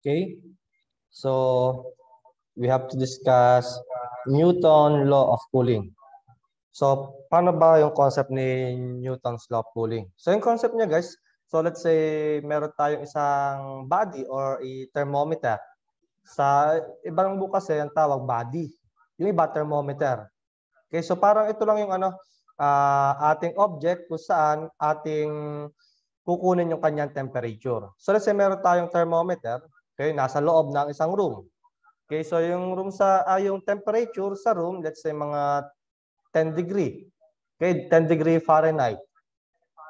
Okay? So, we have to discuss Newton law of cooling. So, paano ba yung concept ni Newton's law of cooling? So, yung concept niya, guys, so let's say meron tayong isang body or a thermometer. Sa ibang book kasi ang tawag body. Yung iba thermometer. Okay, so parang ito lang yung ating object kung saan ating kukunin yung kanyang temperature. So let's say meron tayong thermometer, okay, nasa loob ng isang room. Okay, so yung yung temperature sa room, let's say mga 10 degree. Okay, 10 degree Fahrenheit.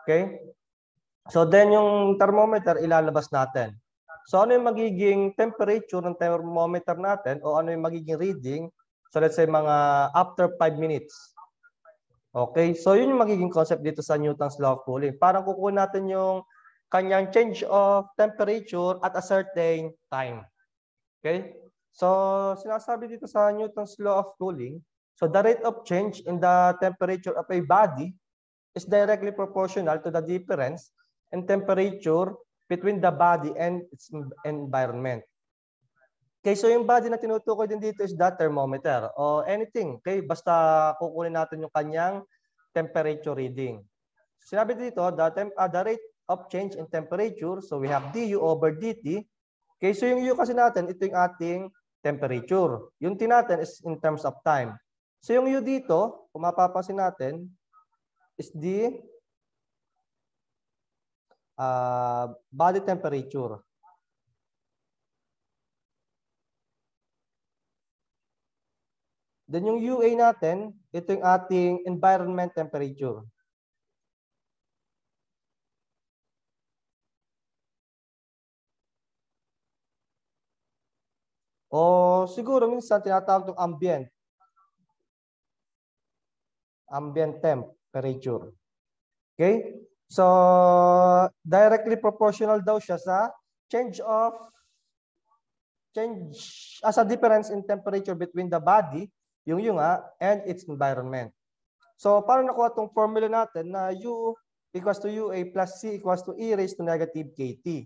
Okay? So then yung thermometer ilalabas natin. So ano yung magiging temperature ng thermometer natin o ano yung magiging reading? So let's say mga after 5 minutes. Okay? So yun yung magiging concept dito sa Newton's law of cooling. Parang kukunin natin yung kanyang change of temperature at a certain time. Okay? So sinasabi dito sa Newton's law of cooling, so the rate of change in the temperature of a body is directly proportional to the difference in temperature between the body and its environment. Okay, so yung body na tinutukoy din dito is the thermometer o anything. Okay, basta kukunin natin yung kanyang temperature reading. Sinabi dito, the rate of change in temperature, so we have du over dt. Okay, so yung u kasi natin, ito yung ating temperature. Yung t natin is in terms of time. So yung u dito, kung mapapansin natin, is the body temperature. Then yung UA natin, ito yung ating environment temperature. O siguro minsan tinatawag itong ambient temperature. Okay? So, directly proportional daw siya sa change as a difference in temperature between the body, yung nga, and its environment. So, paano nakuha itong formula natin na U equals to UA plus C equals to E raised to negative KT.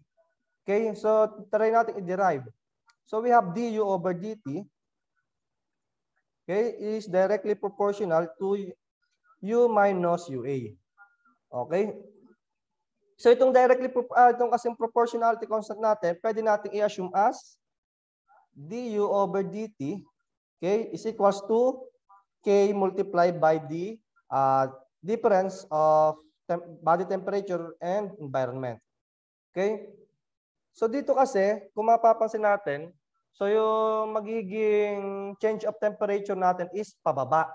Okay? So, try natin i-derive. So, we have du over dt, okay, is directly proportional to U minus UA. Okay? So, itong itong kasing proportionality constant natin, pwede natin i-assume as du over dt, okay, is equals to K multiplied by the difference of body temperature and environment. Okay? So dito kasi, kung mapapansin natin, so yung magiging change of temperature natin is pababa.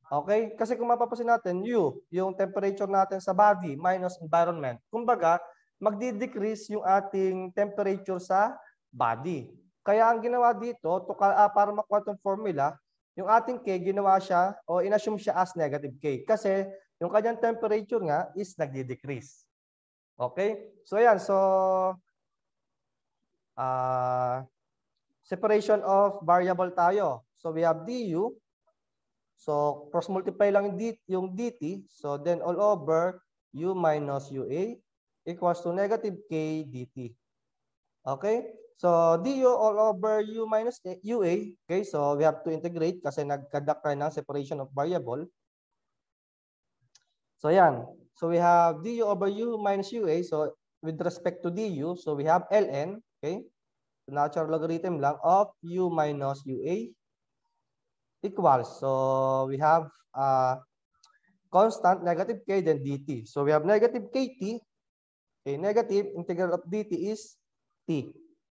Okay? Kasi kung mapapansin natin, yung temperature natin sa body minus environment, kumbaga, magdi-decrease yung ating temperature sa body. Kaya ang ginawa dito, para makuha itong formula, yung ating K, ginawa siya o inassume siya as negative K. Kasi yung kanyang temperature nga is nagdi-decrease. Okay? So yan. So, separation of variable tayo. So, we have du. So, cross-multiply lang yung dt. So, then all over u minus ua equals to negative k dt. Okay? So, du all over u minus ua. Okay? So, we have to integrate kasi nagkadak tayo ng separation of variable. So, yan. So, we have du over u minus ua. So, with respect to du, so we have ln. Okay? So, natural logarithm lang of u minus ua equals. So, we have constant negative k then dt. So, we have negative kt. Okay, negative integral of dt is t.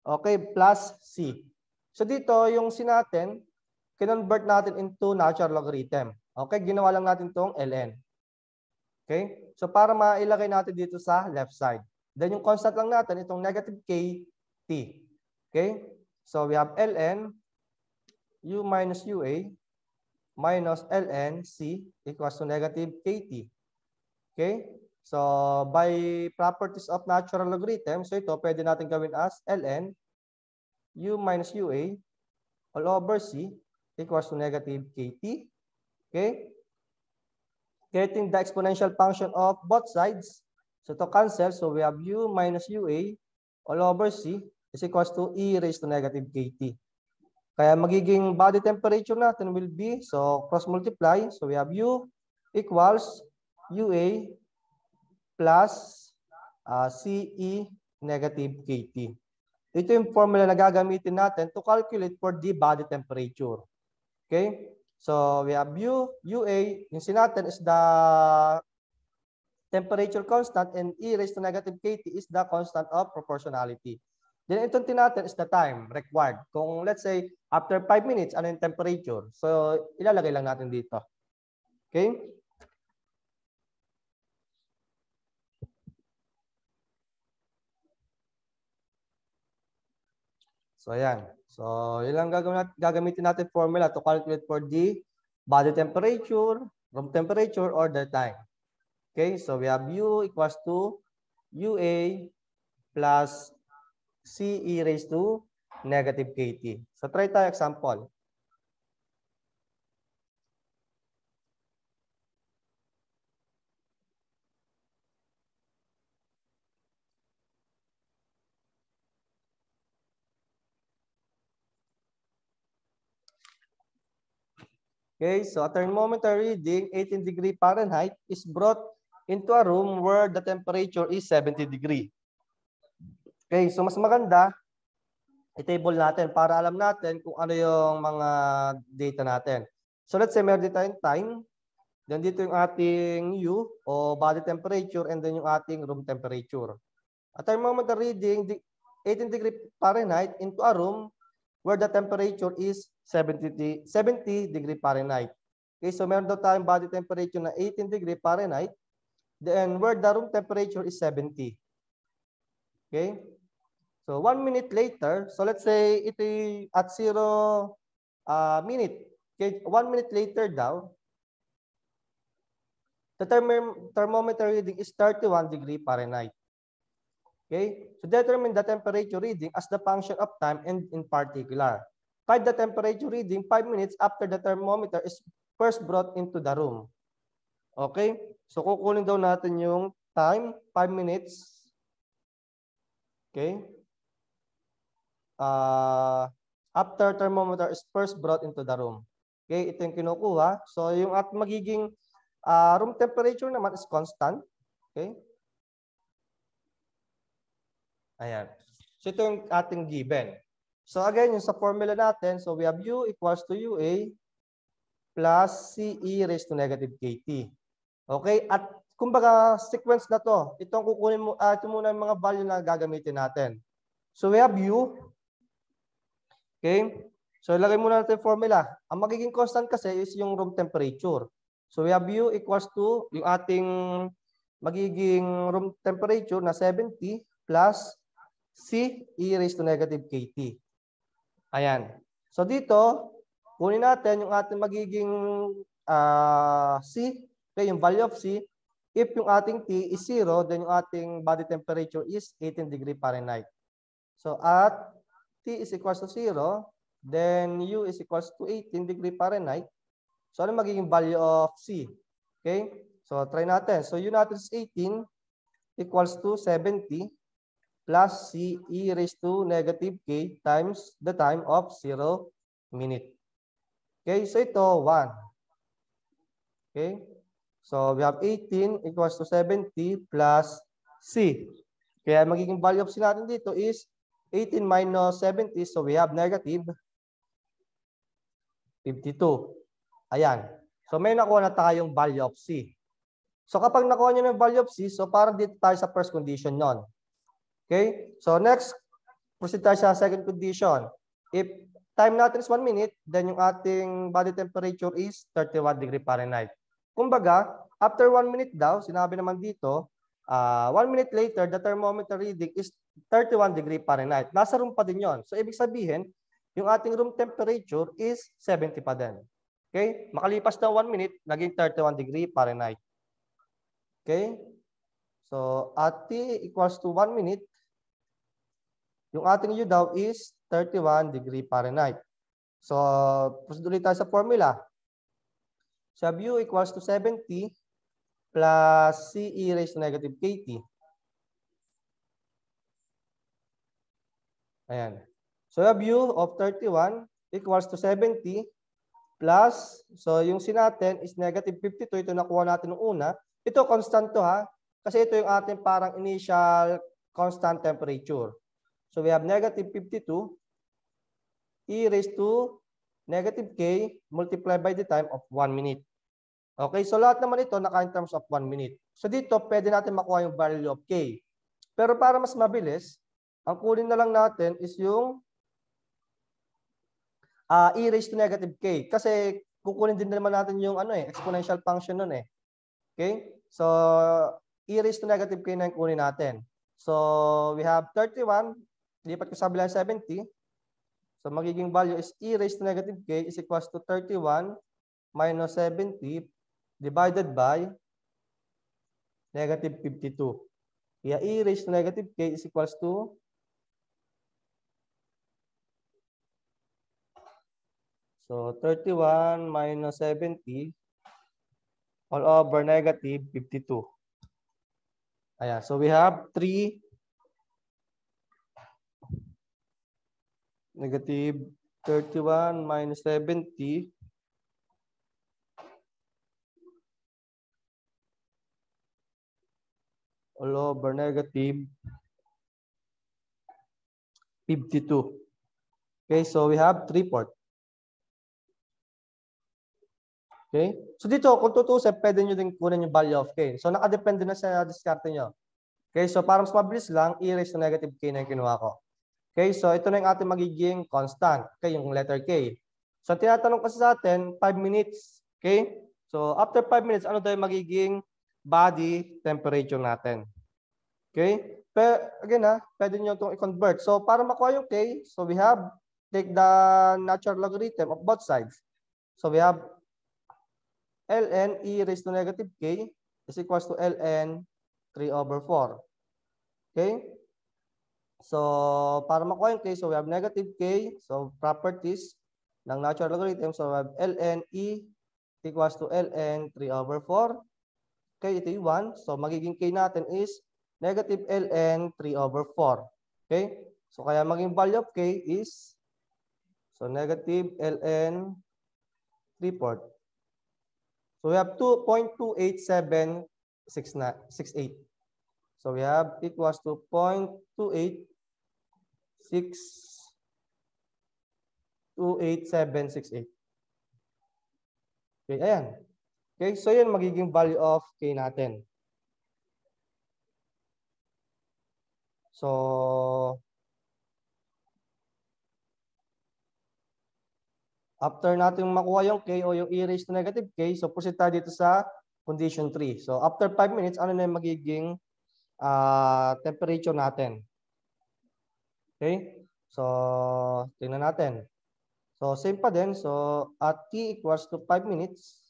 Okay, plus c. So, dito yung c natin, kinonvert natin into natural logarithm. Okay, ginawa lang natin itong ln. Okay, so para mailagay natin dito sa left side. Then yung constant lang natin, itong negative k t. Okay, so we have ln u minus ua minus ln c equals to negative kt. Okay, so by properties of natural logarithm, so ito pwede natin gawin as ln u minus ua all over c equals to negative kt. Okay, getting the exponential function of both sides. So to cancel, so we have u minus ua all over c is equals to E raised to negative KT. Kaya magiging body temperature natin will be, so cross multiply. So we have U equals UA plus CE negative KT. Ito yung formula na gagamitin natin to calculate for the body temperature. Okay? So we have UA, yung natin is the temperature constant and E raised to negative KT is the constant of proportionality. Then itong natin is the time required. Kung let's say after 5 minutes, ano yung temperature? So ilalagay lang natin dito. Okay? So ayan. So yun lang gagamitin natin formula to calculate for the body temperature, room temperature, or the time. Okay? So we have U equals to UA plus CE raised to negative KT. So try tayo example. Okay, so a thermometer reading 18 degree Fahrenheit is brought into a room where the temperature is 70 degree. Okay, so mas maganda i-table natin para alam natin kung ano yung mga data natin. So let's say meron dito tayong time, then dito yung ating U o body temperature, and then yung ating room temperature. A thermometer reading 18 degree Fahrenheit into a room where the temperature is 70 degree Fahrenheit. Okay, so meron daw tayong body temperature na 18 degree Fahrenheit, then where the room temperature is 70. Okay? So 1 minute later, so let's say ito at 0 minute. Okay, 1 minute later daw, the thermometer reading is 31 degree Fahrenheit. Okay, so determine the temperature reading as the function of time and in particular. Find the temperature reading 5 minutes after the thermometer is first brought into the room. Okay, so kukunin daw natin yung time, 5 minutes. Okay. After thermometer is first brought into the room. Okay, ito yung kinukuha. So yung at magiging room temperature naman is constant. Okay. Ayan. So ito yung ating given. So again, yung sa formula natin, so we have U equals to UA plus CE raised to negative KT. Okay, at kumbaga sequence na to. Itong kukunin mo, ito muna yung mga value na gagamitin natin. So we have U. Okay? So ilagay muna natin yung formula. Ang magiging constant kasi is yung room temperature. So we have U equals to yung ating magiging room temperature na 70 plus C E raised to negative KT. Ayan. So dito, kunin natin yung ating magiging C, okay, yung value of C. If yung ating T is 0, then yung ating body temperature is 18 degree Fahrenheit. So at T is equals to 0, then U is equals to 18 degree Fahrenheit. So ano magiging value of C? Okay? So try natin. So U natin is 18 equals to 70 plus C E raised to negative K times the time of 0 minute. Okay? So ito, 1. Okay? So we have 18 equals to 70 plus C. Kaya magiging value of C natin dito is 18 minus 70, so we have negative 52. Ayan. So may nakuha na tayong value of C. So kapag nakuha nyo ng value of C, so parang dito tayo sa first condition nun. Okay? So next, proceed tayo sa second condition. If time natin is 1 minute, then yung ating body temperature is 31 degree Fahrenheit. Kumbaga, after 1 minute daw, sinabi naman dito, 1 minute later, the thermometer reading is 31 degree Fahrenheit. Nasa room pa din yon. So, ibig sabihin, yung ating room temperature is 70 pa din. Okay? Makalipas na 1 minute, naging 31 degree Fahrenheit. Okay? So, at T equals to 1 minute, yung ating U daw is 31 degree Fahrenheit. So, proceed ulit tayo sa formula. So, U equals to 70 plus CE raised to negative KT. Ayan. So we have u of 31 equals to 70 plus, so yung C natin is negative 52. Ito nakuha natin nung una. Ito constant to ha. Kasi ito yung ating parang initial constant temperature. So we have negative 52 e raised to negative k multiplied by the time of 1 minute. Okay, so lahat naman ito naka in terms of 1 minute. So dito, pwede natin makuha yung value of k. Pero para mas mabilis, ang kunin na lang natin is yung e raised to negative k. Kasi kukunin din naman natin yung exponential function nun eh. Okay? So, e raised to negative k na yung kunin natin. So, we have 31, lipat ko sa bilang 70. So, magiging value is e raised to negative k is equals to 31 minus 70 divided by negative 52. Kaya e raised to negative k is equals to so 31 minus 70 all over negative 52. Ayan. So we have 3 negative 31 minus 70 all over negative 52. Okay, so we have 3/4. Okay? So dito, kung tutusin, pwede nyo din kunin yung value of k. So nakadepende na sa diskarte nyo. Okay, so para mas mabilis lang, e raised to negative k na yung kinuha ko. Okay, so ito na yung ating magiging constant. Okay, yung letter k. So tinatanong kasi sa atin, 5 minutes. Okay? So after 5 minutes, ano daw yung magiging body temperature natin? Okay? Pero again pwede nyo itong i-convert. So para makuha yung k, so we have take the natural logarithm of both sides. So we have ln e raised to negative k is equals to ln 3/4. Okay? So, para makuha yung k, so we have negative k. So, properties ng natural logarithm. So, we have ln e equals to ln 3/4. Okay, ito yung 1. So, magiging k natin is negative ln 3/4. Okay? So, kaya maging value of k is so negative ln 3/4. So, we have 2.28768. So, we have equals to 0.28768. Okay, ayan. Okay, so yan magiging value of k natin. So, after natin makuha yung k o yung e raised to negative k, so proceed tayo dito sa condition 3. So, after 5 minutes, ano na yung magiging temperature natin? Okay? So, tingnan natin. So, same pa din. So, at t equals to 5 minutes.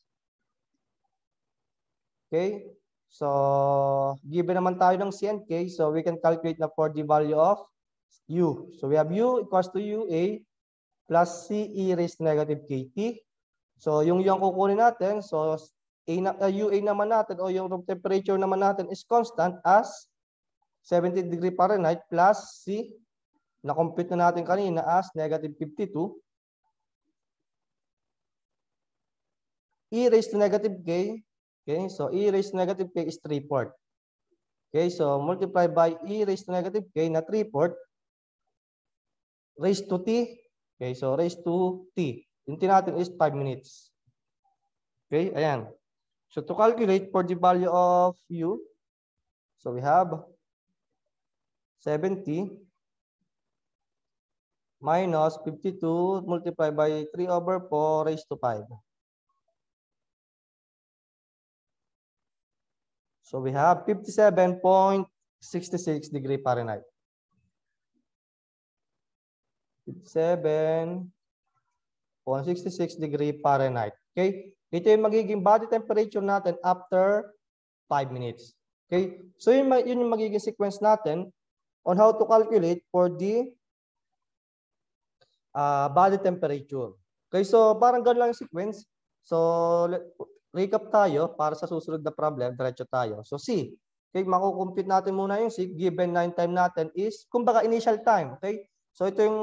Okay? So, given naman tayo ng c and k, so we can calculate na for the value of u. So, we have u equals to ua plus c e raised to negative kt. So, yung kukunin natin, so UA naman natin o yung room temperature naman natin is constant as 70 degree Fahrenheit plus C na-compute na natin kanina as negative 52. E raised to negative k. Okay, so E raised to negative k is 3/4. Okay, so multiply by E raised to negative k na 3/4 raised to t. Okay, so raised to t. Yung natin is 5 minutes. Okay, ayan. So to calculate for the value of u, so we have 70 minus 52 multiplied by 3/4 raised to 5. So we have 57.66 degree Fahrenheit. 57.66 degree Fahrenheit. Okay? Ito yung magiging body temperature natin after 5 minutes. Okay? So yun yung magiging sequence natin on how to calculate for the body temperature. Okay? So parang gano'n lang yung sequence. So recap tayo para sa susunod na problem. Diretso tayo. So C. Okay? Makukompute natin muna yung C. Given na yung time natin is, kumbaga initial time. Okay? So ito yung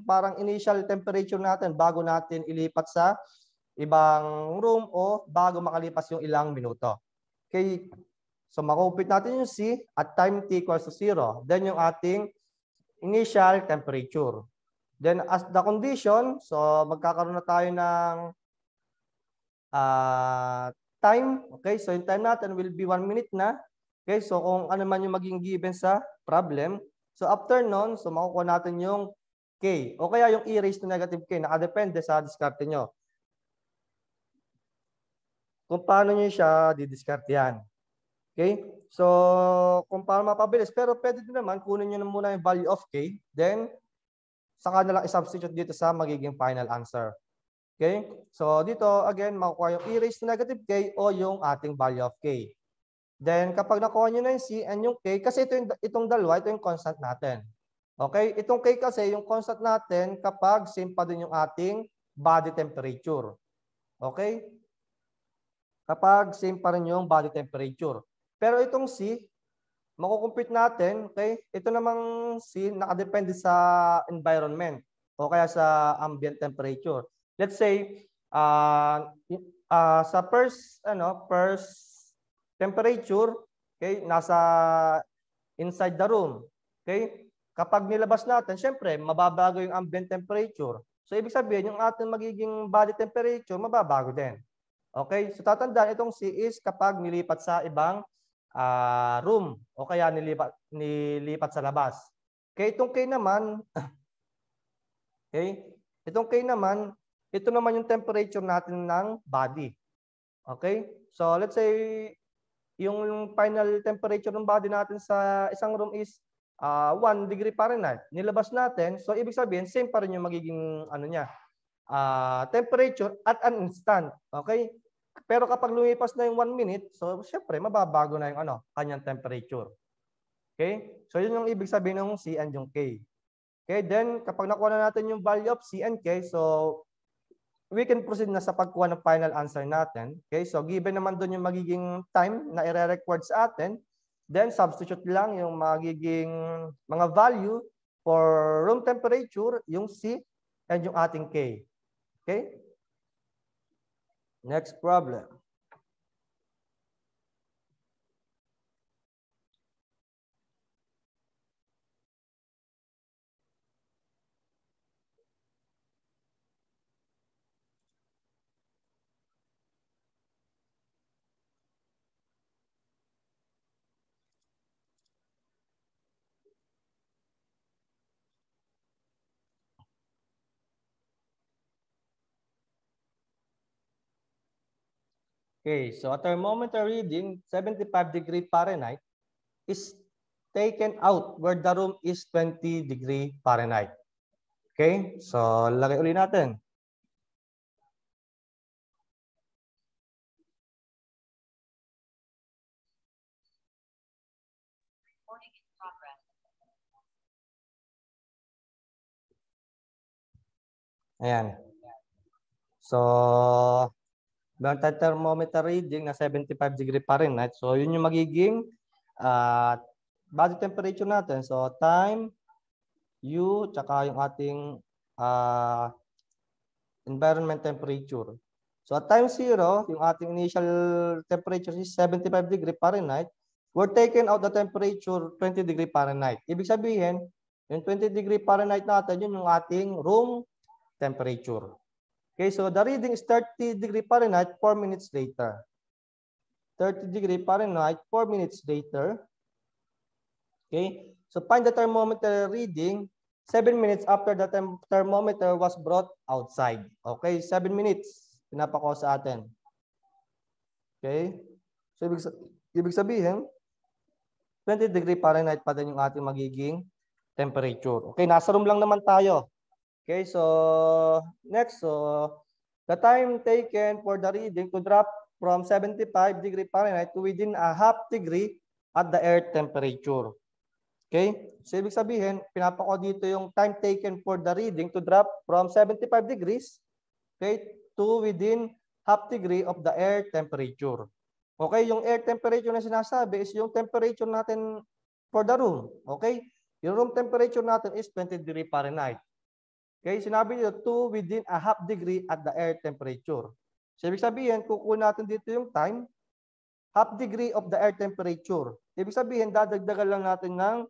parang initial temperature natin bago natin ilipat sa ibang room o bago makalipas yung ilang minuto. Okay. So makumpit natin yung C at time t equals to 0. Then yung ating initial temperature. Then as the condition, so magkakaroon na tayo ng time. Okay, so yung time natin will be 1 minute na. Okay, so kung ano man yung maging given sa problem. So after nun, so makukuha natin yung K. O kaya yung e raised to negative K. Nakadepende sa diskarte nyo. Kung paano nyo siya didiskartehan. Okay? So, kung paano mapabilis. Pero pwede din naman, kunin nyo na muna yung value of K. Then, saka na lang i-substitute dito sa magiging final answer. Okay? So, dito, again, makukuha yung e raised to negative K o yung ating value of K. Then, kapag nakuha nyo na yung C and yung K, kasi itong dalawa, ito yung constant natin. Okay? Itong K kasi, yung constant natin kapag same pa din yung ating body temperature. Okay? Kapag same pa rin yung body temperature. Pero itong C, makukumpute natin, okay? Ito namang C, nakadepende sa environment o kaya sa ambient temperature. Let's say, sa first temperature, okay, nasa inside the room. Okay? Kapag nilabas natin, syempre, mababago yung ambient temperature. So, ibig sabihin, yung ating magiging body temperature, mababago din. Okay? So, tatandaan, itong C is kapag nilipat sa ibang room o kaya nilipat sa labas. Okay, itong K naman, okay, itong K naman, ito naman yung temperature natin ng body. Okay? So, let's say, yung final temperature ng body natin sa isang room is 1 degree Fahrenheit. Nilabas natin, so ibig sabihin, same pa rin yung magiging temperature at an instant. Okay? Pero kapag lumipas na yung 1 minute, so syempre mababago na yung kanyang temperature. Okay? So yun yung ibig sabihin ng C and yung K. Okay, then kapag nakuha na natin yung value of C and K, so we can proceed na sa pagkuha ng final answer natin. Okay, so given naman doon yung magiging time na i-record sa atin, then substitute lang yung magiging mga value for room temperature, yung C and yung ating K. Okay? Next problem. Okay, so a thermometer reading 75 degree Fahrenheit is taken out where the room is 20 degree Fahrenheit. Okay, so lagay ulit natin. Ayan. So, meron tayong thermometer reading na 75 degree Fahrenheit. So, yun yung magiging body temperature natin. So, time, U, tsaka yung ating environment temperature. So, at time 0, yung ating initial temperature is 75 degree Fahrenheit. We're taking out the temperature 20 degree Fahrenheit. Ibig sabihin, yung 20 degree Fahrenheit natin, yun yung ating room temperature. Okay, so the reading is 30 degree Fahrenheit 4 minutes later. 30 degree Fahrenheit 4 minutes later. Okay, so find the thermometer reading 7 minutes after the thermometer was brought outside. Okay, 7 minutes. Pinapako sa atin. Okay, so ibig sabihin, 20 degree Fahrenheit pa din yung ating magiging temperature. Okay, nasa room lang naman tayo. Okay, so next, so the time taken for the reading to drop from 75 degree Fahrenheit to within a half degree at the air temperature. Okay, so ibig sabihin, pinapako dito yung time taken for the reading to drop from 75 degrees, okay, to within half degree of the air temperature. Okay, yung air temperature na sinasabi is yung temperature natin for the room. Okay, Yung room temperature natin is 20 degree Fahrenheit. Okay, sinabi nyo 2 within a half degree at the air temperature. So, ibig sabihin, kukuha natin dito yung time, half degree of the air temperature. Ibig sabihin, dadagdagan lang natin ng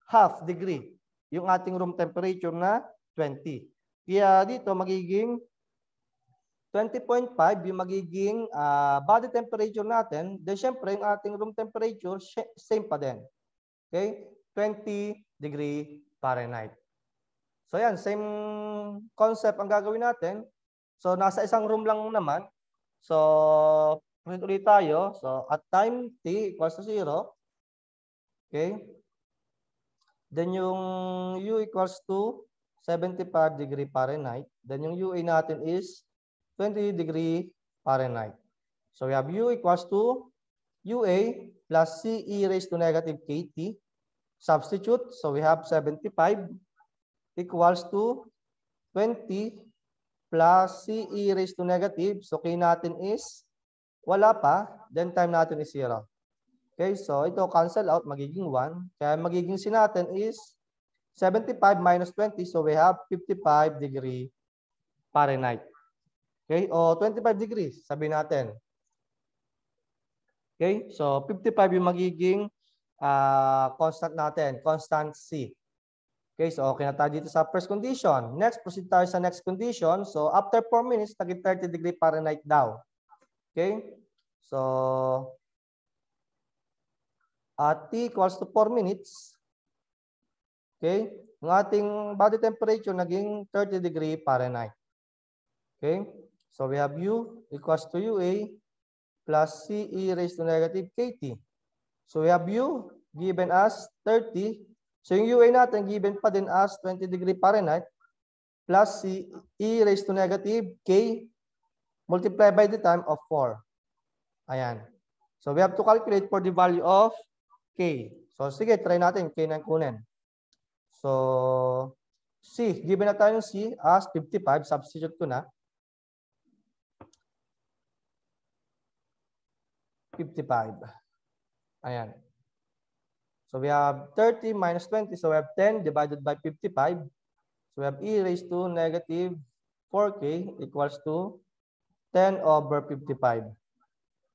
half degree yung ating room temperature na 20. Kaya dito, magiging 20.5 yung magiging body temperature natin. Then, syempre, yung ating room temperature, same pa din. Okay? 20 degree Fahrenheit. So, yan. Same concept ang gagawin natin. So, nasa isang room lang naman. So, ulit tayo. So, at time t equals to 0. Okay? Then, yung u equals to 75 degree Fahrenheit. Then, yung UA natin is 20 degree Fahrenheit. So, we have u equals to UA plus CE raised to negative KT. Substitute. So, we have 75 equals to 20 plus CE raised to negative. So, K natin is wala pa. Then, time natin is 0. Okay, so ito cancel out. Magiging 1. Kaya magiging C natin is 75 minus 20. So, we have 55 degree Fahrenheit. Okay, o 25 degrees, sabihin natin. Okay, so 55 yung magiging constant natin, constant C. Okay, so okay na tayo dito sa first condition. Next, proceed tayo sa next condition. So after 4 minutes, naging 30 degree Fahrenheit daw. Okay, so at T equals to 4 minutes. Okay, yung ating body temperature naging 30 degree Fahrenheit. Okay, so we have U equals to UA plus CE raised to negative KT. So we have U given as 30. So yung UA natin given pa din as 20 degree Fahrenheit plus CE raised to negative K multiplied by the time of 4. Ayan. So we have to calculate for the value of K. So sige, try natin K na kunin. So C, given na tayo ng C as 55, substitute ko na. 55. Ayan. So we have 30 minus 20. So we have 10 divided by 55. So we have E raised to negative 4K equals to 10 over 55.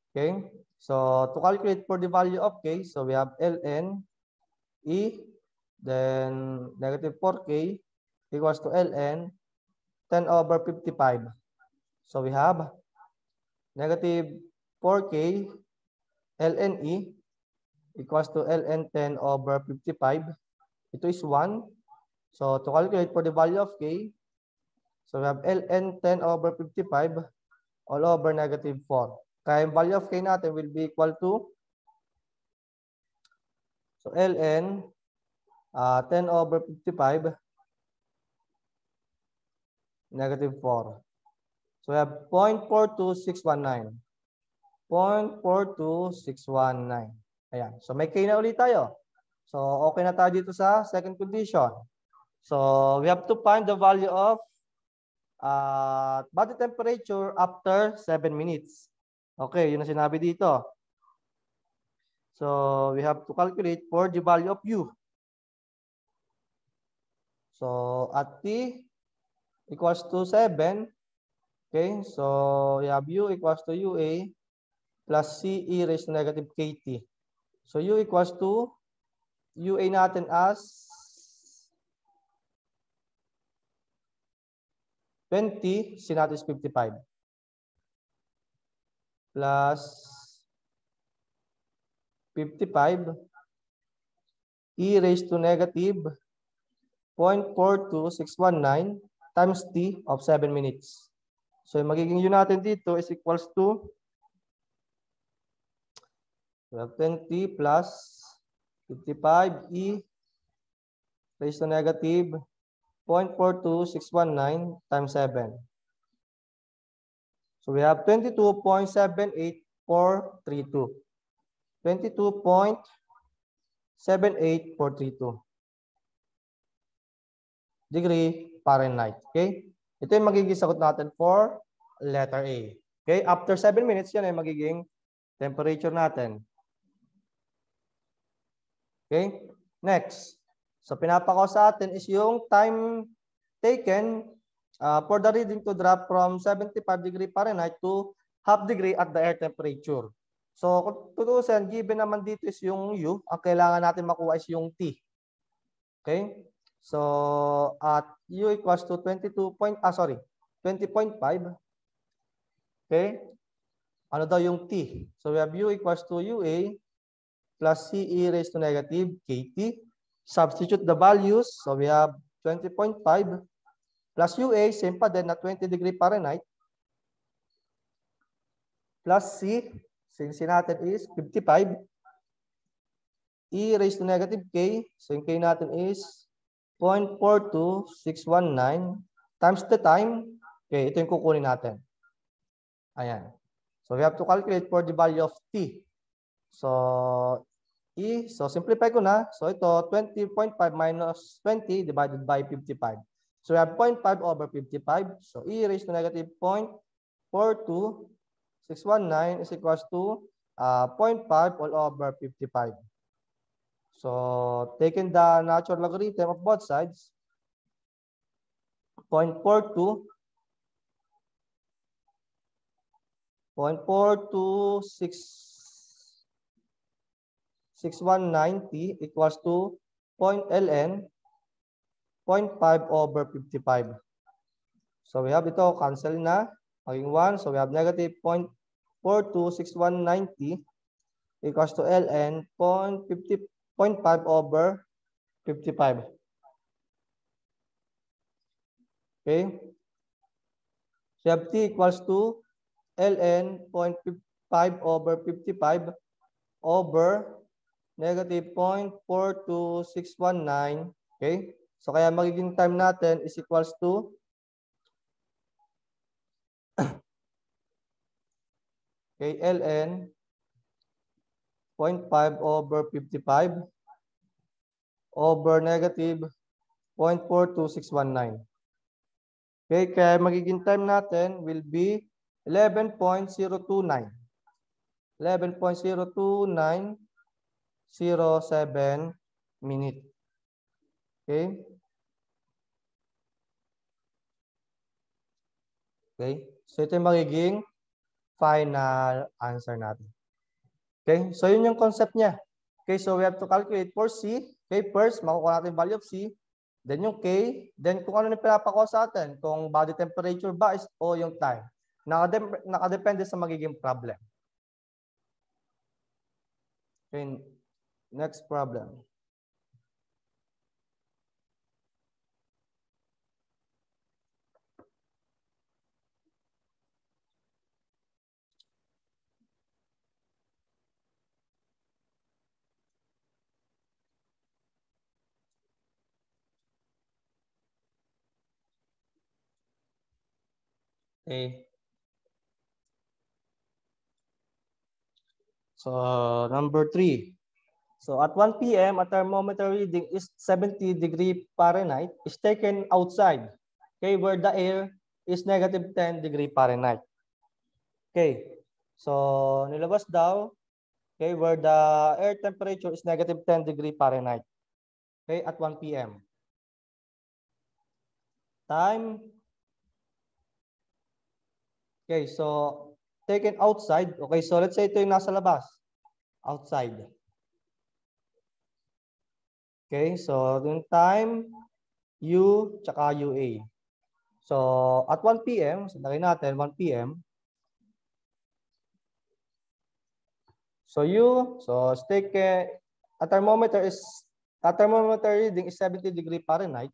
Okay. So to calculate for the value of K, so we have ln E, then negative 4K equals to ln 10 over 55. So we have negative 4K ln E equals to ln 10 over 55. Ito is 1. So, to calculate for the value of K, so we have ln 10 over 55 all over negative 4. Kaya yung value of K natin will be equal to, so ln 10 over 55 negative 4. So, we have 0.42619. 0.42619. Ayan. So, may K na ulit tayo. So, okay na tayo dito sa second condition. So, we have to find the value of body temperature after 7 minutes. Okay, yun ang sinabi dito. So, we have to calculate for the value of U. So, at T equals to 7. Okay, so we have U equals to UA plus CE raised to negative KT. So, U equals to UA natin as 20, C natin is 55. Plus 55 E raised to negative 0.42619 times T of 7 minutes. So, yung magiging U natin dito is equals to 20 plus 55 E raised to negative 0.42619 times 7. So we have 22.78432. 22.78432 degree Fahrenheit. Okay? Ito yung magiging sagot natin for letter A. Okay? After 7 minutes, yan ay magiging temperature natin. Okay? Next. So pinapako sa atin is yung time taken for the reading to drop from 75 degree Fahrenheit to half degree at the air temperature. So kung tutusin, given naman dito is yung U, ang kailangan natin makuha is yung T. Okay? So at U equals to 20.5. Okay? Ano daw yung T? So we have U equals to UA plus CE raised to negative KT. Substitute the values. So we have 20.5 plus UA, same pa din na 20 degree Fahrenheit. Plus C, since natin is 55. E raised to negative K, so yung K natin is 0.42619 times the time. Okay, ito yung kukunin natin. Ayan. So we have to calculate for the value of T. So E, so simplify ko na. So ito, 20.5 minus 20 divided by 55. So we have 0.5 over 55. So E raised to negative 0.42619 is equals to 0.5 all over 55. So taking the natural logarithm of both sides, 0.4266190 equals to ln 0.5 over 55. So we have ito, cancel na. Maging 1. So we have negative 0.4266190 equals to ln 0.5 over 55. Okay. So you have T equals to ln 0.5 over 55 over negative 0.42619. Okay. So kaya magiging time natin is equals to okay, ln 0.5 over 55 over negative 0.42619. Okay, kaya magiging time natin will be 11.029. 11.02907 minute. Okay? Okay? So ito yung magiging final answer natin. Okay? So yun yung concept niya. Okay, so we have to calculate for C. Okay, first, makukuha natin value of C. Then yung K. Then kung ano na pinapako sa atin, kung body temperature ba is o yung time. Nakadepende sa magiging problem. Okay, next problem. Okay. So, number 3. So, at 1 p.m., a thermometer reading is 70 degree Fahrenheit is taken outside, okay, where the air is negative 10 degree Fahrenheit. Okay. So, nilabas daw, okay, where the air temperature is negative 10 degree Fahrenheit. Okay, at 1 p.m. Time. Okay, so taken outside. Okay, so let's say ito yung nasa labas. Outside. Okay, so yung time, U, tsaka UA. So at 1 p.m., so lagay natin 1 p.m. So U, so a thermometer reading is 70 degree Fahrenheit.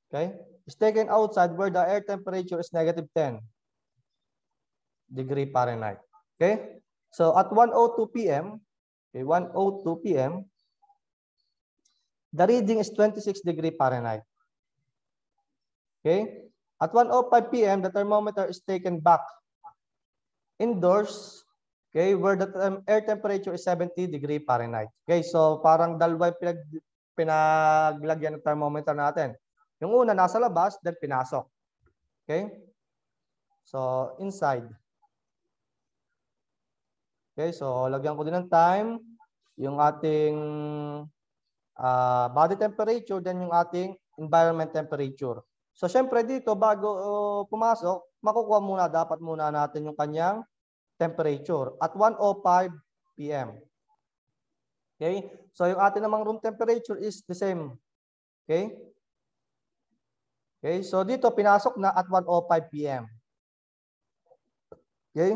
Okay, it's taken outside where the air temperature is negative 10 degree Fahrenheit. Okay, so at 1:02 p.m., okay, 1:02 p.m., the reading is 26 degree Fahrenheit. Okay, at 1:05 p.m., the thermometer is taken back indoors, okay, where the air temperature is 70 degree Fahrenheit. Okay, so parang dalawa yung pinaglagyan ng thermometer natin. Yung una nasa labas, then pinasok. Okay? So, inside. Okay, so lagyan ko din ng time. Yung ating body temperature, then yung ating environment temperature. So, syempre dito, bago pumasok, makukuha muna, dapat muna natin yung kanyang temperature at 1:05 p.m. Okay? So, yung ating namang room temperature is the same. Okay? Okay? So, dito, pinasok na at 1:05 p.m. Okay?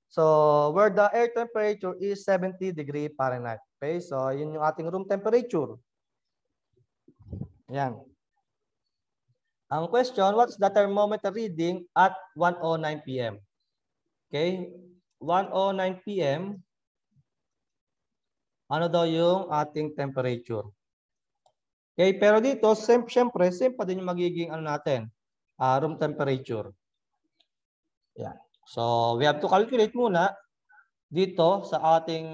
So, where the air temperature is 70 degree Fahrenheit. Okay? So, yun yung ating room temperature. Yan. Ang question, what's the thermometer reading at 1:09 p.m.? Okay? 1:09 p.m. Ano daw yung ating temperature? Okay, pero dito, syempre, same pa din yung magiging ano natin, room temperature. Yan. So, we have to calculate muna dito sa ating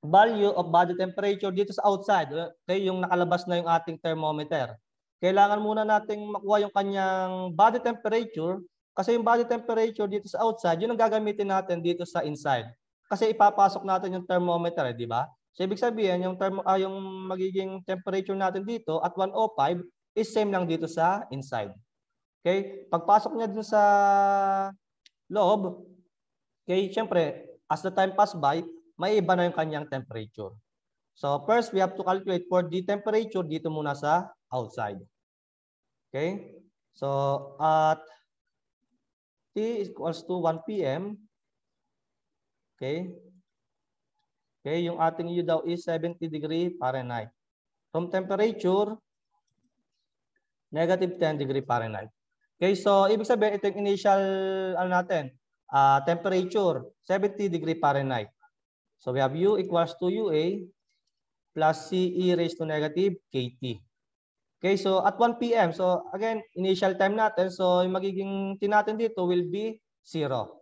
value of body temperature dito sa outside. Okay, yung nakalabas na yung ating thermometer. Kailangan muna nating makuha yung kanyang body temperature kasi yung body temperature dito sa outside, yun ang gagamitin natin dito sa inside. Kasi ipapasok natin yung thermometer, di ba? So, ibig sabihin, yung magiging temperature natin dito at 1:05 is same lang dito sa inside. Okay? Pagpasok niya dun sa loob, okay, syempre, as the time pass by, may iba na yung kanyang temperature. So, first, we have to calculate for the temperature dito muna sa outside. Okay? So, at T equals to 1 p.m. Okay? Okay, yung ating U daw is 70 degree Fahrenheit. Room temperature, negative 10 degree Fahrenheit. Okay, so ibig sabihin ito yung initial temperature, 70 degree Fahrenheit. So we have U equals to UA plus CE raised to negative KT. Okay, so at 1 p.m. So again, initial time natin. So yung magiging T natin dito will be 0.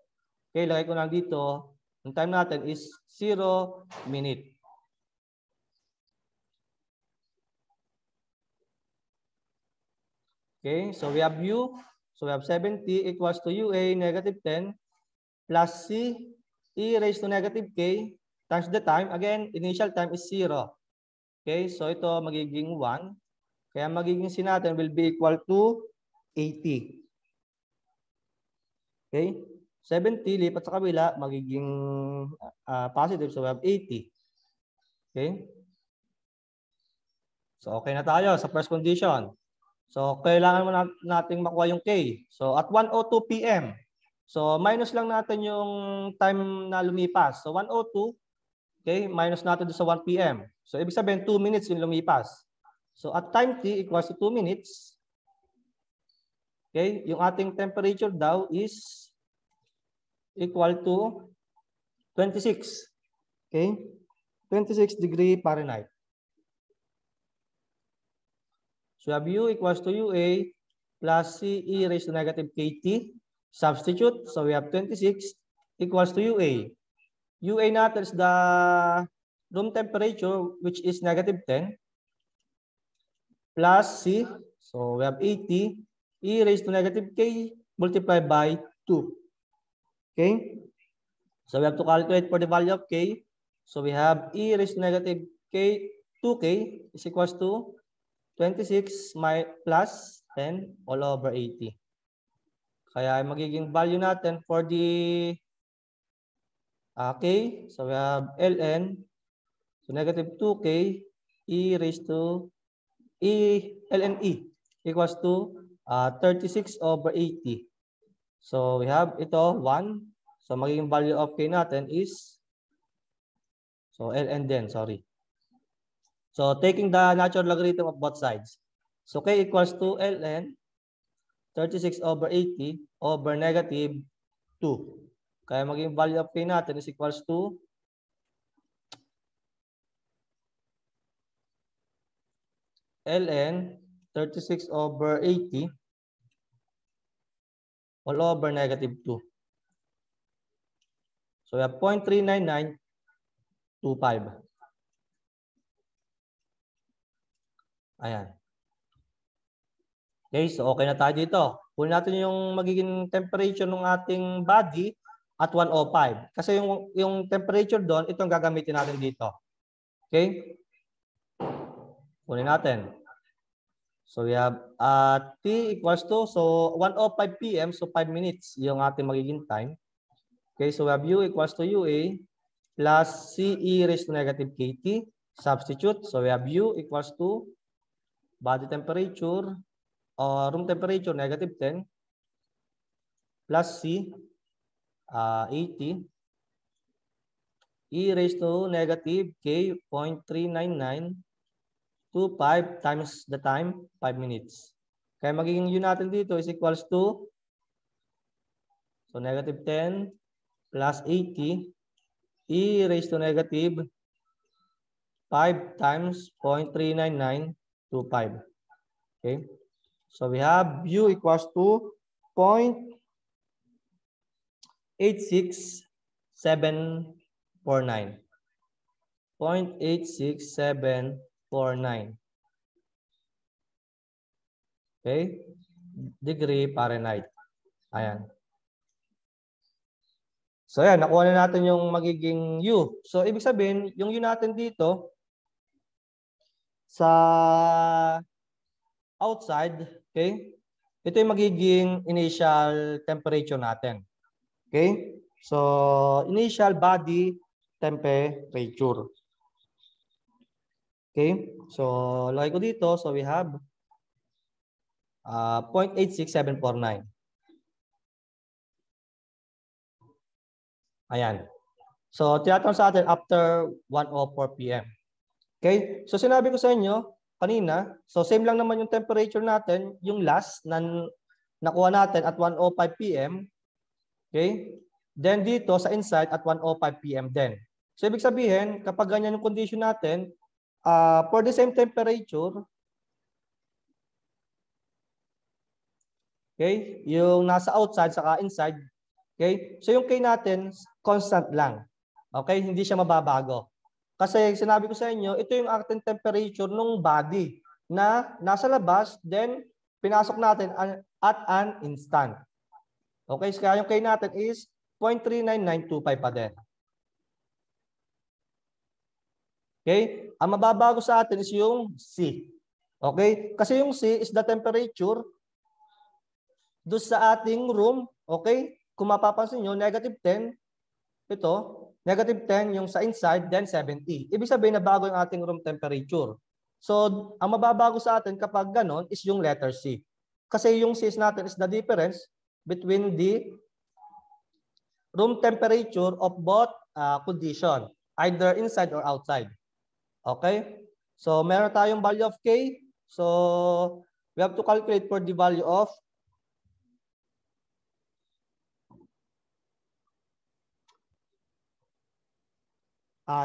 Okay, lagay ko lang dito. Yung time natin is 0 minute. Okay, so we have U. So we have 70 equals to UA negative 10 plus C E raised to negative K times the time. Again, initial time is 0. Okay, so ito magiging 1. Kaya magiging C natin will be equal to 80. Okay, 70 lipat sa kabila, magiging positive. So we have 80. Okay. So okay na tayo sa first condition. So kailangan mo nating makuha yung K. So at 1:02 p.m. So minus lang natin yung time na lumipas. So 1:02, okay, minus natin doon sa 1 p.m. So ibig sabihin 2 minutes yung lumipas. So at time T equals to 2 minutes, okay, yung ating temperature daw is equal to 26. Okay? 26 degree Fahrenheit. So we have U equals to UA plus CE raised to negative KT. Substitute. So we have 26 equals to UA. UA natin is the room temperature which is negative 10 plus C. So we have 80 E raised to negative K multiplied by 2. Okay? So we have to calculate for the value of K. So we have E raised to negative K, 2K is equals to 26 plus 10 all over 80. Kaya magiging value natin for the K, so we have ln, so negative 2K E raised to ln E equals to 36 over 80. So we have ito 1. So magiging value of K natin is, so ln din, sorry. So taking the natural logarithm of both sides. So K equals to ln 36 over 80 over negative 2. Kaya magiging value of K natin is equals to ln 36 over 80 all over negative 2. So we have 0.39925. Ayan. Okay, so okay na tayo dito. Kunin natin yung magiging temperature ng ating body at 105. Kasi yung temperature doon, ito ang gagamitin natin dito. Okay? Kunin natin. So we have T equals to, so 1:05 p.m. so 5 minutes yung ating magiging time. Okay, so we have U equals to UA plus CE raised to negative KT. Substitute. So we have U equals to body temperature or room temperature negative 10 plus C 80 E raised to negative K 0.399 to 5 times the time, 5 minutes. Kaya magiging U natin dito is equals to, so negative 10 plus 80 E raised to negative 5 times 0.399 to 5. Okay. So we have U equals to 0.86749. 0.86749. Okay? Degree Fahrenheit. Ayan. So ayan, nakuha na natin yung magiging U. So ibig sabihin, yung U natin dito sa outside, okay? Ito yung magiging initial temperature natin. Okay? So initial body temperature. Okay? So lagay ko dito, so we have 0.86749. Ayan. So, tinatanong sa atin after 1:04 p.m. Okay? So, sinabi ko sa inyo kanina, so same lang naman yung temperature natin, yung last na nakuha natin at 1:05 p.m. Okay? Then dito sa inside at 1:05 p.m. din. So, ibig sabihin, kapag ganyan yung condition natin, for the same temperature, okay, yung nasa outside saka inside, okay? So yung K natin, constant lang. Okay? Hindi siya mababago. Kasi sinabi ko sa inyo, ito yung ating temperature ng body na nasa labas, then pinasok natin at an instant. Okay? So kaya yung K natin is 0.39925 pa din. Okay? Ang mababago sa atin is yung C. Okay? Kasi yung C is the temperature doon sa ating room. Okay? Kung mapapansin nyo, negative 10, ito, negative 10 yung sa inside, then 70. Ibig sabihin na bago yung ating room temperature. So, ang mababago sa atin kapag ganon is yung letter C. Kasi yung C natin is the difference between the room temperature of both condition, either inside or outside. Okay? So, meron tayong value of K. So, we have to calculate for the value of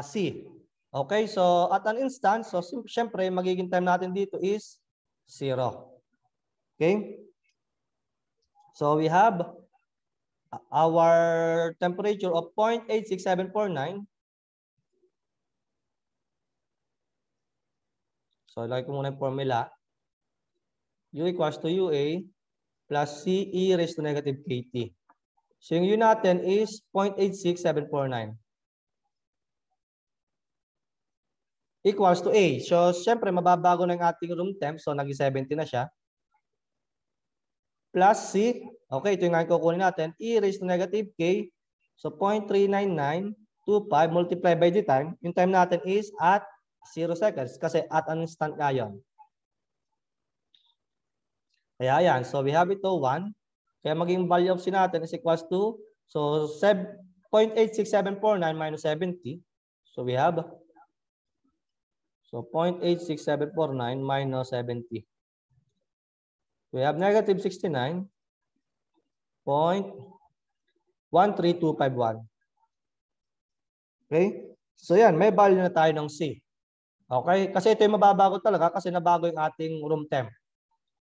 C. Okay, so at an instant, so syempre magiging time natin dito is 0. Okay? So we have our temperature of 0.86749. So ilagay ko muna yung formula. U equals to UA plus CE raised to negative KT. So yung U natin is 0.86749. Equals to A. So, syempre, mababago na yung ating room temp. So, nag-70 na siya. Plus C. Okay, ito yung nga kukunin natin. E raised to negative K. So, 0.39925 multiplied by the time. Yung time natin is at 0 seconds. Kasi at an instant nga yun. Kaya yan. So, we have ito 1. Kaya maging value of C natin is equals to, so, 0.86749 minus 70. So, we have, so 0.86749 minus 70. We have negative 69.13251. Okay? So yan, may value na tayo ng C. Okay? Kasi ito yung mababago talaga kasi nabago yung ating room temp.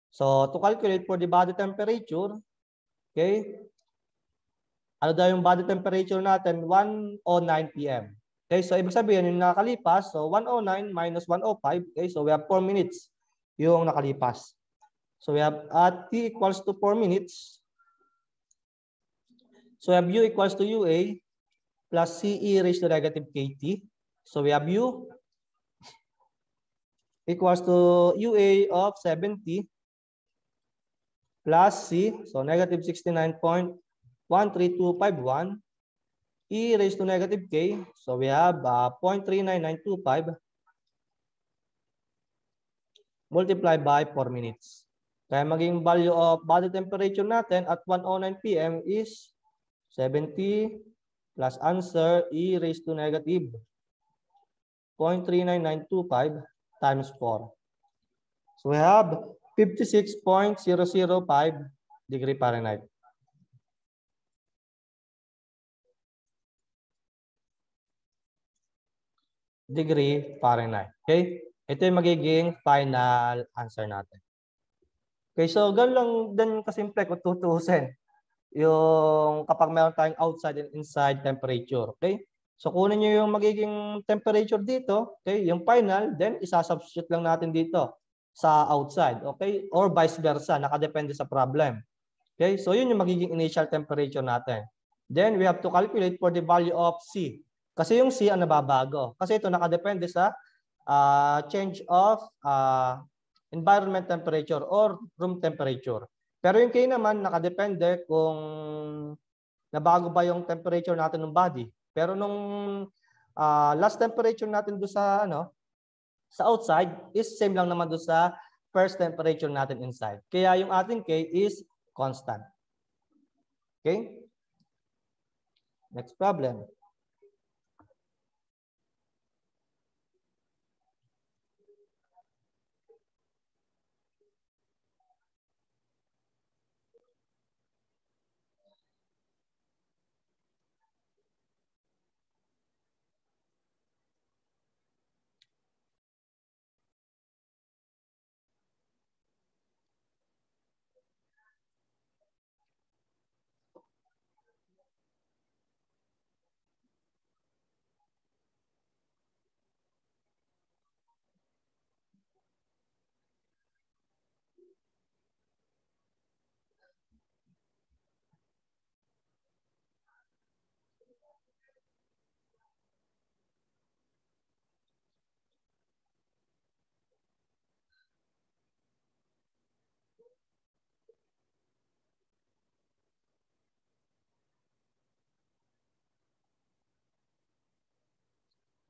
So to calculate for the body temperature, okay? Ano daw yung body temperature natin? 1:09 p.m. Okay, so ibig sabihin yung nakalipas, so 1:09 minus 1:05, okay, so we have 4 minutes yung nakalipas. So we have at T equals to 4 minutes. So we have U equals to UA plus CE raised to negative KT. So we have U equals to UA of 70 plus C, so negative 69.13251, E raised to negative K, so we have 0.39925 multiplied by 4 minutes. Kaya maging value of body temperature natin at 1:09 p.m. is 70 plus answer E raised to negative 0.39925 times 4. So we have 56.005 degree Fahrenheit. Degree Fahrenheit. Okay? Ito yung magiging final answer natin. Okay, so ganun lang din kasimple kung tutuusin yung kapag meron tayong outside and inside temperature. Okay? So kunin nyo yung magiging temperature dito, okay? Yung final, then isasubstitute lang natin dito sa outside, okay? Or vice versa, nakadepende sa problem. Okay? So yun yung magiging initial temperature natin. Then we have to calculate for the value of C. Kasi yung C ang nababago. Kasi ito nakadepende sa change of environment temperature or room temperature. Pero yung K naman nakadepende kung nabago ba yung temperature natin ng body. Pero nung last temperature natin do sa sa outside is same lang naman do sa first temperature natin inside. Kaya yung ating K is constant. Okay? Next problem.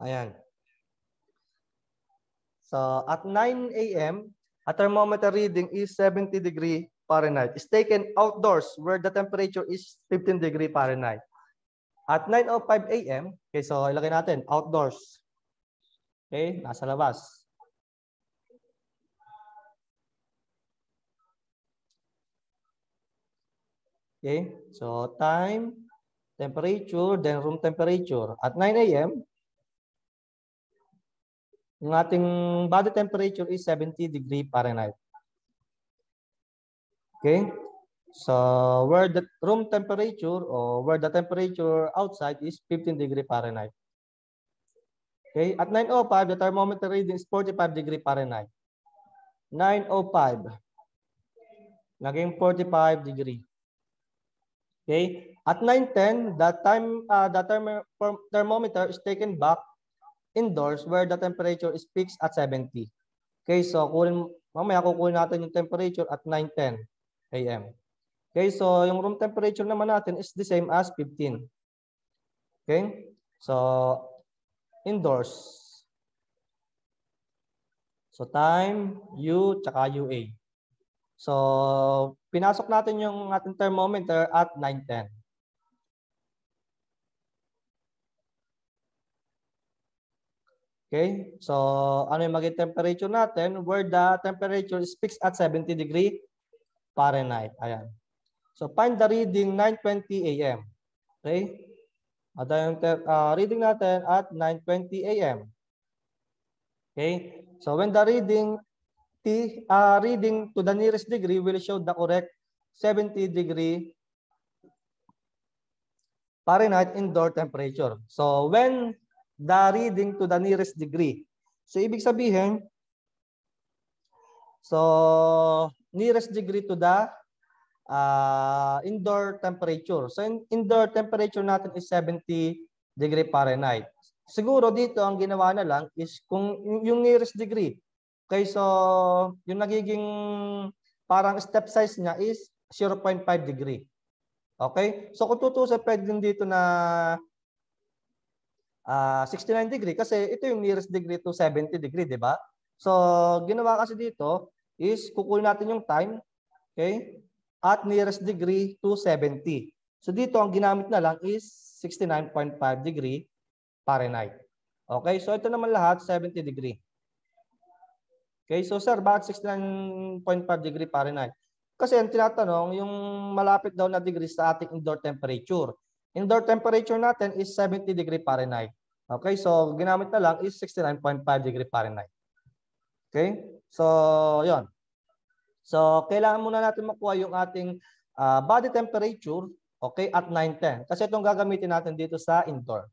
Ayan. So at 9 a.m., a thermometer reading is 70 degree Fahrenheit. It's taken outdoors where the temperature is 15 degree Fahrenheit. At 9:05 a.m., okay, so ilagay natin outdoors. Okay, nasa labas. Okay, so time, temperature, then room temperature. At 9 a.m., yung ating body temperature is 70 degree Fahrenheit. Okay? So, where the room temperature or where the temperature outside is 15 degree Fahrenheit. Okay? At 9:05, the thermometer reading is 45 degree Fahrenheit. 9:05. Naging 45 degree. Okay? At 9:10, the thermometer is taken back indoors where the temperature is fixed at 70. Okay, so mamaya kukunin natin yung temperature at 9:10 a.m. Okay, so yung room temperature naman natin is the same as 15. Okay, so indoors. So time, U, tsaka UA. So pinasok natin yung ating thermometer at 9:10. Okay, so ano yung maging temperature natin? Where the temperature is fixed at 70 degree Fahrenheit. Ayan. So find the reading 9:20 a.m. Okay? At yung reading natin at 9:20 a.m. Okay? So when the reading to the nearest degree will show the correct 70 degree Fahrenheit indoor temperature. So when the reading to the nearest degree. So ibig sabihin, so nearest degree to the indoor temperature. So indoor temperature natin is 70 degree Fahrenheit. Siguro dito ang ginawa na lang is kung yung nearest degree. Okay, so yung nagiging parang step size niya is 0.5 degree. Okay? So kung tutusin, pwede din dito na 69 degree kasi ito yung nearest degree to 70 degree, di ba? So ginawa kasi dito is kukunin natin yung time, okay, at nearest degree to 70. So dito ang ginamit na lang is 69.5 degree Fahrenheit. Okay, so ito naman lahat 70 degree. Okay, so sir, bakit 69.5 degree Fahrenheit? Kasi ang tinatanong, yung malapit daw na degree sa ating indoor temperature. Indoor temperature natin is 70 degree Fahrenheit. Okay, so ginamit na lang is 69.5 degree Fahrenheit. Okay, so yon. So kailangan muna natin makuha yung ating body temperature, okay, at 9:10. Kasi itong gagamitin natin dito sa indoor.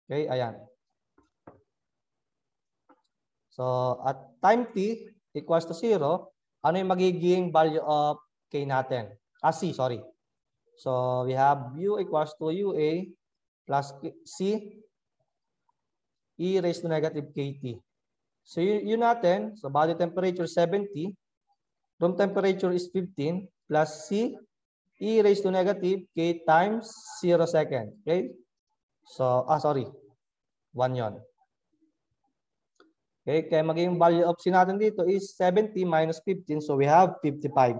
Okay, ayan. So at time t equals to 0, ano yung magiging value of k natin? C, sorry. So we have u equals to ua plus c e raised to negative kt. So yun natin, so body temperature 70, room temperature is 15 plus c e raised to negative k times 0 second. Okay? So, sorry. 1 yon. Okay, kaya magiging value of C natin dito is 70 minus 15. So we have 55.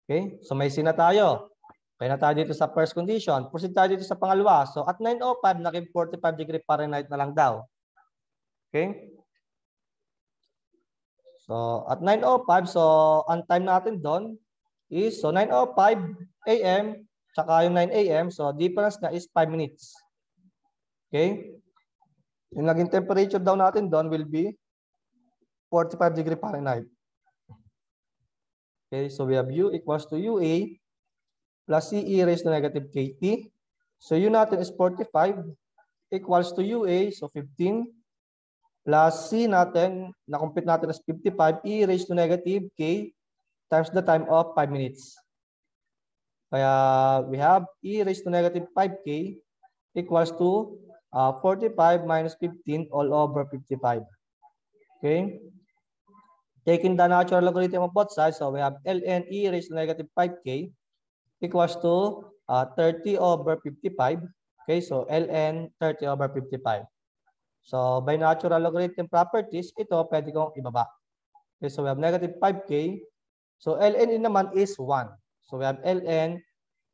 Okay, so may C na tayo. Kaya na tayo dito sa first condition. Proceed tayo dito sa pangalawa. So at 9:05, naging 45 degree Fahrenheit na lang daw. Okay? So at 9:05, so ang time natin doon is, so 9:05 a.m. tsaka yung 9 a.m. So difference na is 5 minutes. Okay? Yung naging temperature daw natin doon will be 45 degree Fahrenheit. Okay, so we have U equals to UA plus CE raised to negative KT. So U natin is 45 equals to UA, so 15 plus C natin, na-compute natin as 55, E raised to negative K times the time of 5 minutes. Kaya we have E raised to negative 5K equals to 45 minus 15 all over 55. Okay? Taking the natural logarithm of both sides, so we have ln E raised to negative 5K equals to 30 over 55. Okay, so ln 30 over 55. So by natural logarithm properties, ito pwede kong ibaba. Okay, so we have negative 5K. So ln naman is 1. So we have ln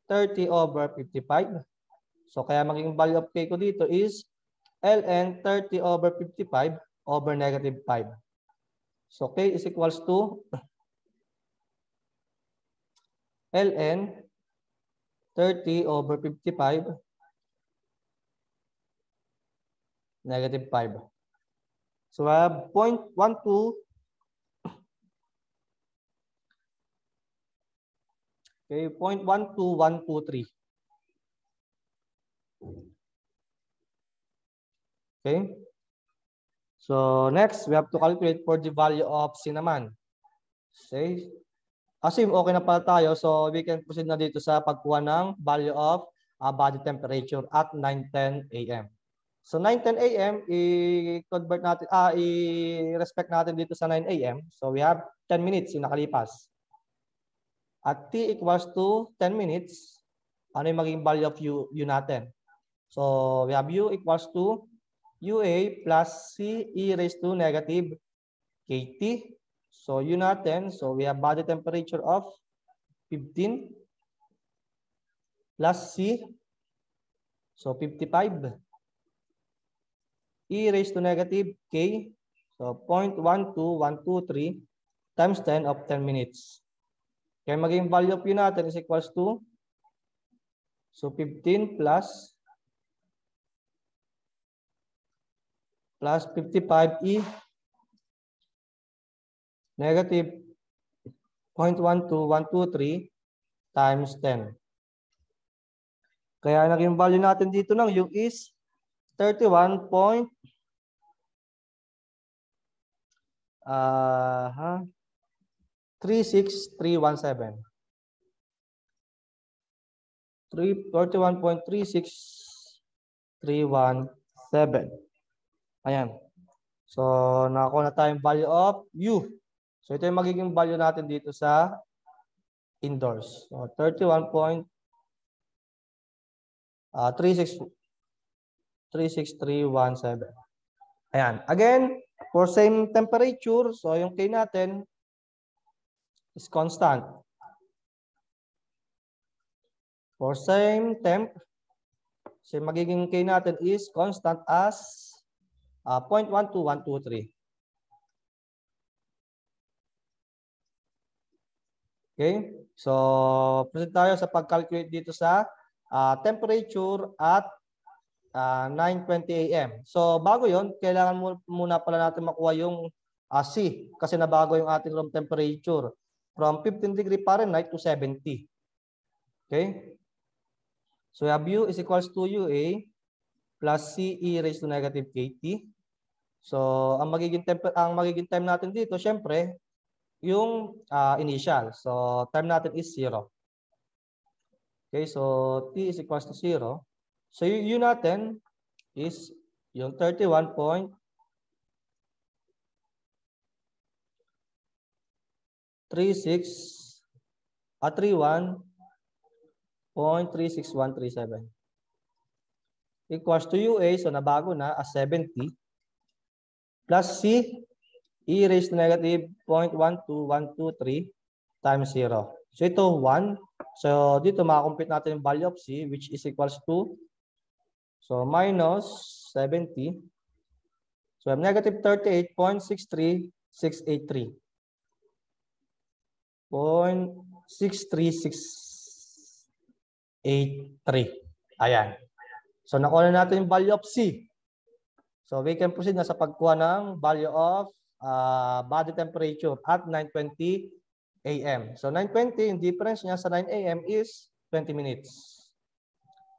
30 over 55. So kaya magiging value of k ko dito is ln 30 over 55 over negative 5. So k is equals to ln 30 over 55 negative 5. So I have 0.12. Okay, 0.12123. Okay. So next, we have to calculate for the value of C naman. Okay. Assume okay na pala tayo, so we can proceed na dito sa pagkuha ng value of body temperature at 9:10 a.m. So 9:10 a.m. i-convert natin, i-respect natin dito sa 9 a.m. So we have 10 minutes yung nakalipas. At t equals to 10 minutes, ano yung magiging value of u natin? So we have u equals to UA plus C e raised to negative KT. So u natin, so we have body temperature of 15 plus C, so 55. E raised to negative K, so 0.12123 times 10 of 10 minutes. Kaya maging value of u natin is equals to, so 15 plus 55 E negative 0.12123 times 10. Kaya naging value natin dito ng U is 31.36317. 31.36317. Ayan. So, nakakuha na tayong value of U. So, ito yung magiging value natin dito sa indoors. So, 31.36317. Ayan. Again, for same temperature, so yung K natin is constant. For same temp, so magiging K natin is constant as 0.12123. Okay? So, proceed tayo sa pag-calculate dito sa temperature at 9:20 AM. So, bago yon, kailangan muna pala natin makuha yung C kasi nabago yung ating room temperature from 15 degree Fahrenheit to 70. Okay? So, we have U is equals to UA plus CE raised to negative KT. So, ang magiging time natin dito, syempre, yung initial. So, time natin is 0. Okay, so T is equals to 0. So, U natin is yung 31.36137 equals to UA, so nabago na as 70 plus C E raised to negative 0.12123 times 0. So ito 1. So dito makakompute natin yung value of C which is equals to minus 70. So we have negative 38.63683. 0.63683. Ayan. So nakuha na natin yung value of C. So we can proceed na sa pagkuha ng value of body temperature at 9:20 AM. So 9:20, yung difference niya sa 9 AM is 20 minutes.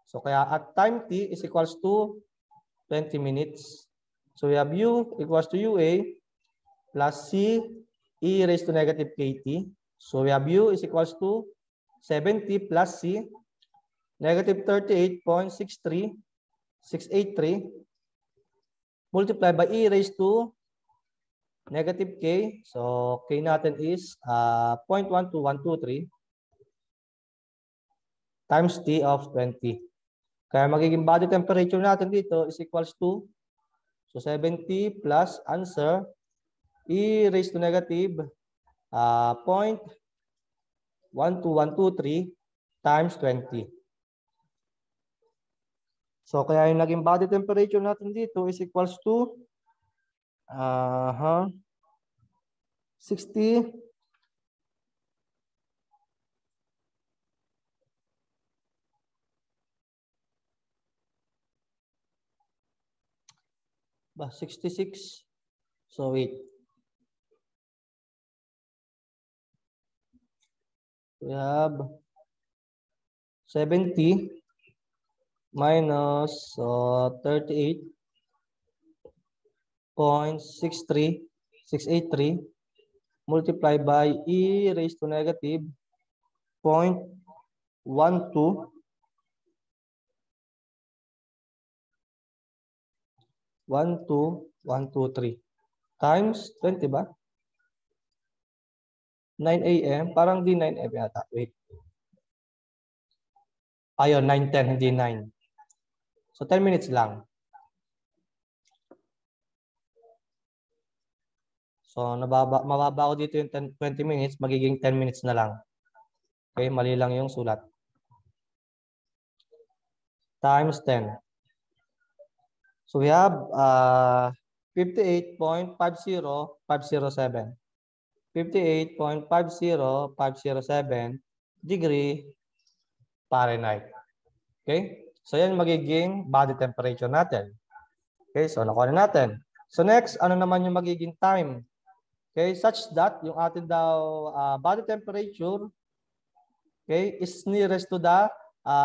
So kaya at time T is equals to 20 minutes. So we have U equals to UA plus C E raised to negative KT. So we have U is equals to 70 plus C negative 38.63683 multiplied by E raised to negative K. So, K natin is 0.12123 times T of 20. Kaya magiging body temperature natin dito is equals to 70 plus answer E raised to negative 0.12123 times 20. So, kaya yung naging body temperature natin dito is equals to 60 66. So wait. We have 70 minus 38.63683 multiplied by E raised to negative 0.12123 times 20 ba? 9 AM, parang di 9 AM yata. Wait. Ayun, 9:10, hindi 9. So 10 minutes lang. So mababa ako dito yung 20 minutes, magiging 10 minutes na lang. Okay, mali lang yung sulat. Times 10. So we have 58.50507. 58.50507 degree Fahrenheit. Okay? So yan magiging body temperature natin. Okay, so nakuha na natin. So next, ano naman yung magiging time? Okay, such that yung atin daw body temperature, okay, is nearest to the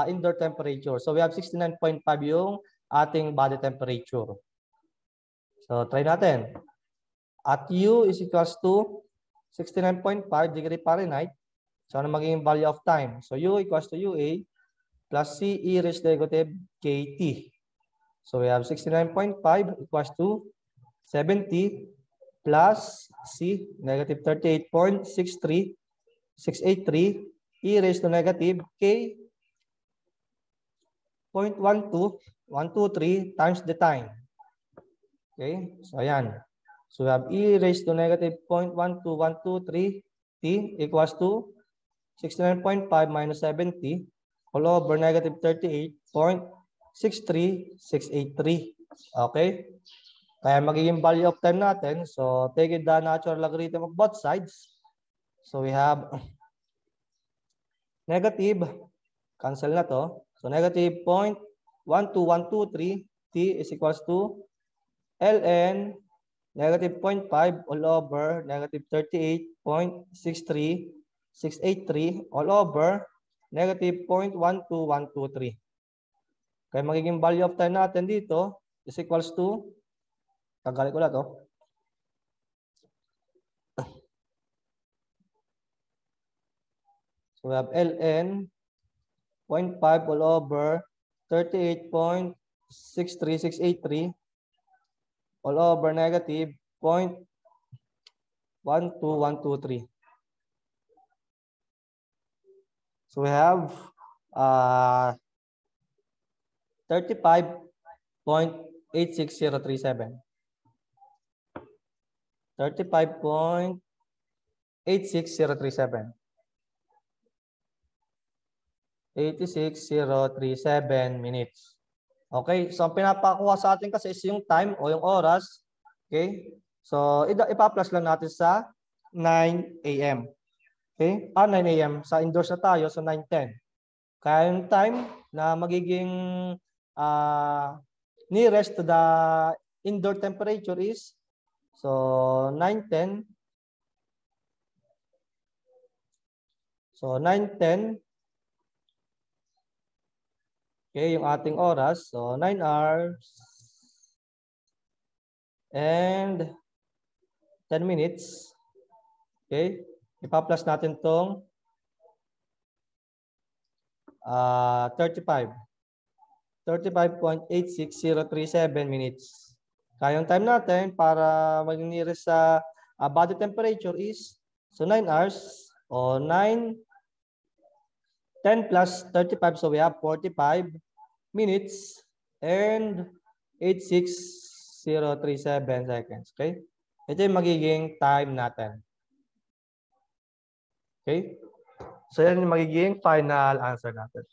indoor temperature. So we have 69.5 yung ating body temperature. So, try natin. At U is equals to 69.5 degree Fahrenheit. So, ano magiging value of time? So, U equals to UA plus C e raised to negative KT. So, we have 69.5 equals to 70 plus C negative 38.63683 e raised to negative K 0.12123 times the time. Okay, so ayan. So we have e raised to negative 0.12123 t equals to 69.5 minus 70 all over negative 38.63683. Okay? Kaya magiging value of time natin. So take the natural logarithm of both sides. So we have negative, cancel na to. So negative 0.12123 t is equals to ln negative 0.5 all over negative 38.63683 all over negative 0.12123. Kaya magiging value of time natin dito is equals to, tagalin ko na to. So we have ln 0.5 all over 38.63683 all over negative 0.12123. So we have 35.86037. 35.86037. 86037 minutes. Okay, so ang pinapakuha sa atin kasi is yung time o yung oras. Okay, so ipa-plus lang natin sa 9 AM. Okay, 9 AM. Sa indoors na tayo, so 9:10. Kaya yung time na magiging nearest to the indoor temperature is, so 9:10. So 9:10. Okay, yung ating oras. So 9 hours and 10 minutes. Okay, ipa-plus natin tong 35.86037 minutes. Kaya yung time natin para maging nearest sa body temperature is, so 9 hours o 9, 10 plus 35. So we have 45 minutes and 86037 seconds. Okay? Ito yung magiging time natin. Okay? So yan yung magiging final answer natin.